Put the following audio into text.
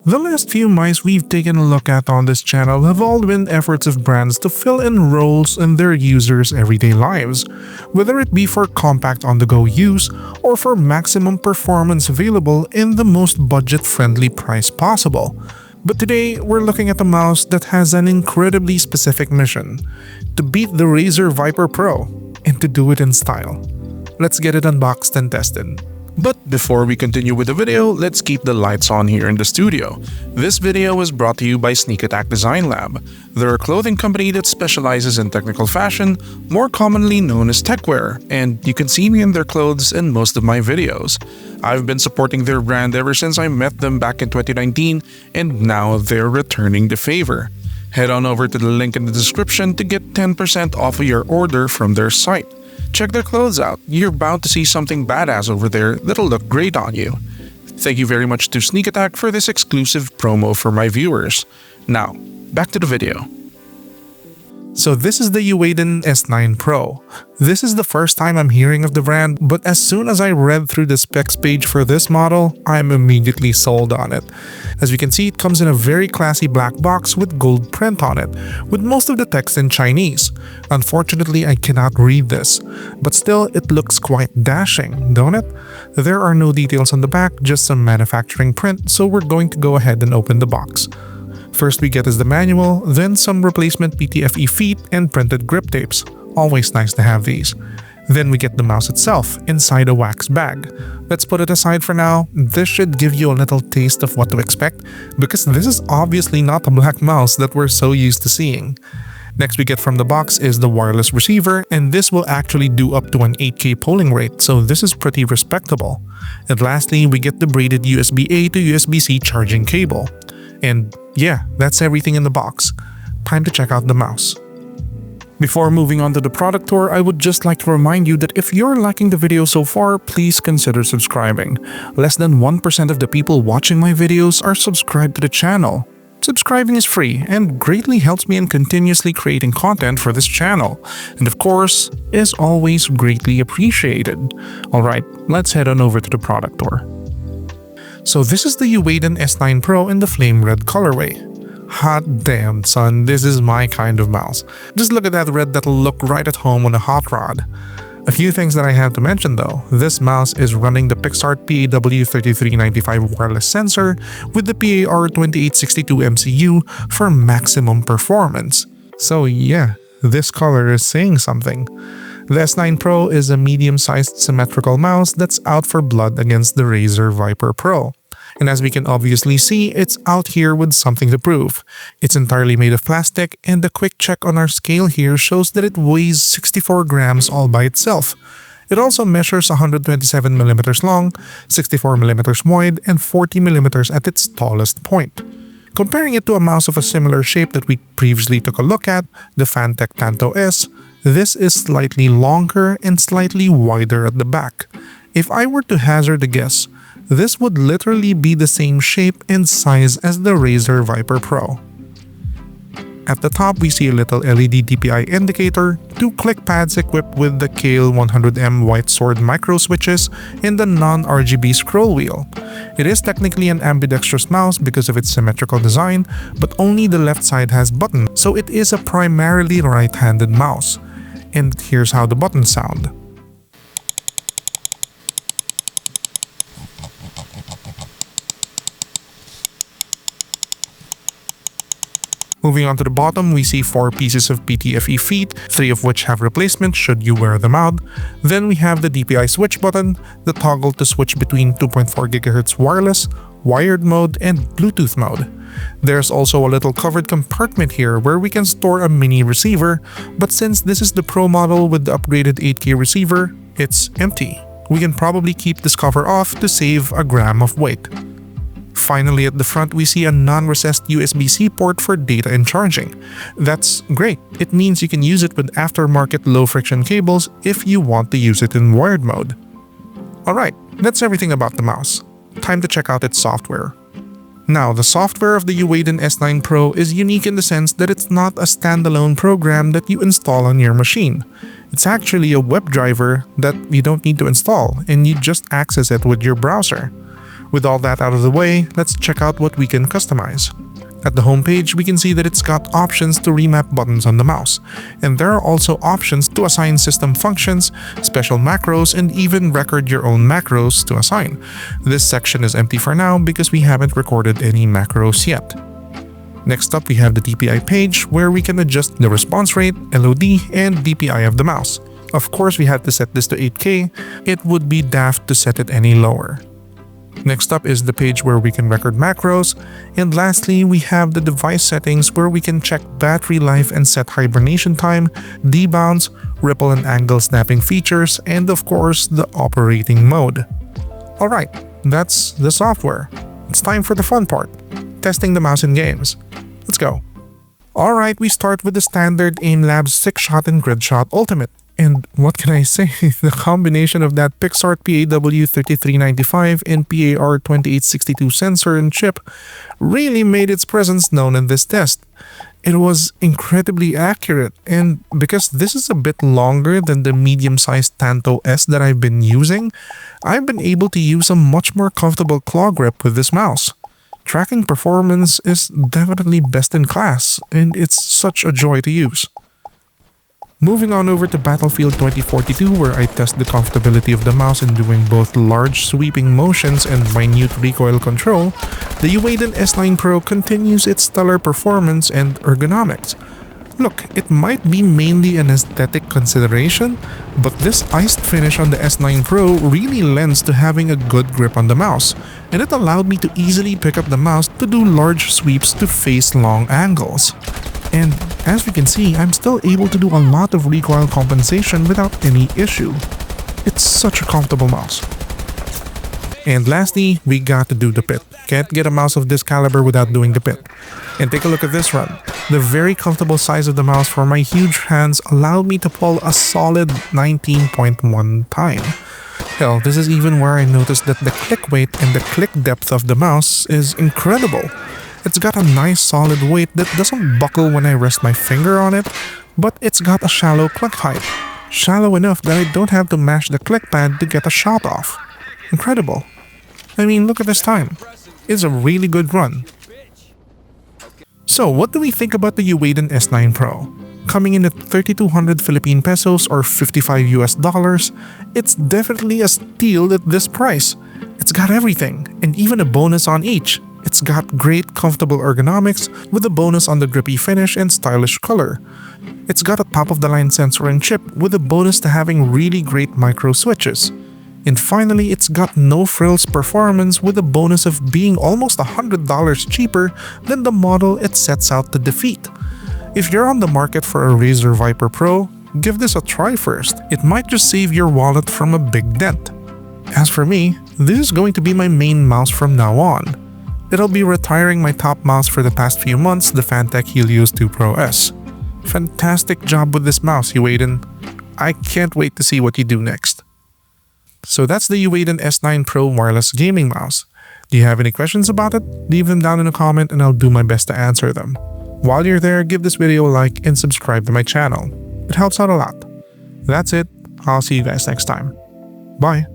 The last few mice we've taken a look at on this channel have all been efforts of brands to fill in roles in their users' everyday lives, whether it be for compact on-the-go use or for maximum performance available in the most budget-friendly price possible. But today, we're looking at a mouse that has an incredibly specific mission: to beat the Razer Viper Pro, and to do it in style. Let's get it unboxed and tested. But before we continue with the video, let's keep the lights on here in the studio. This video is brought to you by Sneak Attack Design Lab. They're a clothing company that specializes in technical fashion, more commonly known as techwear, and you can see me in their clothes in most of my videos. I've been supporting their brand ever since I met them back in 2019, and now they're returning the favor. Head on over to the link in the description to get 10% off of your order from their site. Check their clothes out. You're bound to see something badass over there that'll look great on you. Thank you very much to Sneak Attack for this exclusive promo for my viewers. Now, back to the video. So this is the EWEADN S9 Pro. This is the first time I'm hearing of the brand, but as soon as I read through the specs page for this model, I'm immediately sold on it. As you can see, it comes in a very classy black box with gold print on it, with most of the text in Chinese. Unfortunately, I cannot read this, but still it looks quite dashing, don't it? There are no details on the back, just some manufacturing print, so we're going to go ahead and open the box. First we get is the manual, then some replacement PTFE feet and printed grip tapes. Always nice to have these. Then we get the mouse itself inside a wax bag. Let's put it aside for now. This should give you a little taste of what to expect, because this is obviously not a black mouse that we're so used to seeing. Next we get from the box is the wireless receiver, and this will actually do up to an 8K polling rate, so this is pretty respectable. And lastly, we get the braided USB-A to USB-C charging cable. And yeah, that's everything in the box. Time to check out the mouse. Before moving on to the product tour, I would just like to remind you that if you're liking the video so far, please consider subscribing. Less than 1% of the people watching my videos are subscribed to the channel. Subscribing is free and greatly helps me in continuously creating content for this channel, and of course, is always greatly appreciated. Alright, let's head on over to the product tour. So this is the EWEADN S9 Pro in the flame red colorway. Hot damn son, this is my kind of mouse. Just look at that red, that'll look right at home on a hot rod. A few things that I have to mention though. This mouse is running the Pixart PAW3395 wireless sensor with the PAR2862 MCU for maximum performance. So yeah, this color is saying something. The S9 Pro is a medium-sized symmetrical mouse that's out for blood against the Razer Viper Pro. And as we can obviously see, it's out here with something to prove. It's entirely made of plastic, and a quick check on our scale here shows that it weighs 64 grams all by itself. It also measures 127mm long, 64mm wide, and 40mm at its tallest point. Comparing it to a mouse of a similar shape that we previously took a look at, the Fantech Tanto S, this is slightly longer and slightly wider at the back. If I were to hazard a guess, this would literally be the same shape and size as the Razer Viper Pro. At the top, we see a little LED DPI indicator, two click pads equipped with the Kailh 100M White Sword micro switches, and the non-RGB scroll wheel. It is technically an ambidextrous mouse because of its symmetrical design, but only the left side has buttons, so it is a primarily right-handed mouse. And here's how the buttons sound. Moving on to the bottom, we see 4 pieces of PTFE feet, 3 of which have replacement should you wear them out. Then we have the DPI switch button, the toggle to switch between 2.4 GHz wireless, wired mode, and Bluetooth mode. There's also a little covered compartment here where we can store a mini receiver, but since this is the Pro model with the upgraded 8K receiver, it's empty. We can probably keep this cover off to save a gram of weight. Finally, at the front, we see a non-recessed USB-C port for data and charging. That's great. It means you can use it with aftermarket low-friction cables if you want to use it in wired mode. Alright, that's everything about the mouse. Time to check out its software. Now, the software of the EWEADN S9 Pro is unique in the sense that it's not a standalone program that you install on your machine. It's actually a web driver that you don't need to install, and you just access it with your browser. With all that out of the way, let's check out what we can customize. At the home page, we can see that it's got options to remap buttons on the mouse, and there are also options to assign system functions, special macros, and even record your own macros to assign. This section is empty for now because we haven't recorded any macros yet. Next up, we have the DPI page where we can adjust the response rate, LOD, and DPI of the mouse. Of course, we have to set this to 8K. It would be daft to set it any lower. Next up is the page where we can record macros, and lastly, we have the device settings where we can check battery life and set hibernation time, debounce, ripple and angle snapping features, and of course, the operating mode. Alright, that's the software. It's time for the fun part, testing the mouse in games. Let's go. Alright, we start with the standard Aimlabs 6-shot and grid shot ultimate. And what can I say, the combination of that Pixart PAW3395 and PAR2862 sensor and chip really made its presence known in this test. It was incredibly accurate, and because this is a bit longer than the medium-sized Tanto S that I've been using, I've been able to use a much more comfortable claw grip with this mouse. Tracking performance is definitely best in class, and it's such a joy to use. Moving on over to Battlefield 2042 where I test the comfortability of the mouse in doing both large sweeping motions and minute recoil control, the EWEADN S9 Pro continues its stellar performance and ergonomics. Look, it might be mainly an aesthetic consideration, but this iced finish on the S9 Pro really lends to having a good grip on the mouse, and it allowed me to easily pick up the mouse to do large sweeps to face long angles. And as we can see, I'm still able to do a lot of recoil compensation without any issue. It's such a comfortable mouse. And lastly, we got to do the pit. Can't get a mouse of this caliber without doing the pit. And take a look at this run. The very comfortable size of the mouse for my huge hands allowed me to pull a solid 19.1 time. Hell, this is even where I noticed that the click weight and the click depth of the mouse is incredible. It's got a nice solid weight that doesn't buckle when I rest my finger on it, but it's got a shallow click height. Shallow enough that I don't have to mash the click pad to get a shot off. Incredible. I mean, look at this time. It's a really good run. So, what do we think about the EWEADN S9 Pro? Coming in at 3,200 Philippine pesos or $55 US, it's definitely a steal at this price. It's got everything, and even a bonus on each. It's got great comfortable ergonomics with a bonus on the grippy finish and stylish color. It's got a top-of-the-line sensor and chip with a bonus to having really great micro switches. And finally, it's got no-frills performance with a bonus of being almost $100 cheaper than the model it sets out to defeat. If you're on the market for a Razer Viper Pro, give this a try first. It might just save your wallet from a big dent. As for me, this is going to be my main mouse from now on. It'll be retiring my top mouse for the past few months, the Fantech Helios 2 Pro S. Fantastic job with this mouse, EWEADN. I can't wait to see what you do next. So that's the EWEADN S9 Pro wireless gaming mouse. Do you have any questions about it? Leave them down in a comment and I'll do my best to answer them. While you're there, give this video a like and subscribe to my channel. It helps out a lot. That's it. I'll see you guys next time. Bye.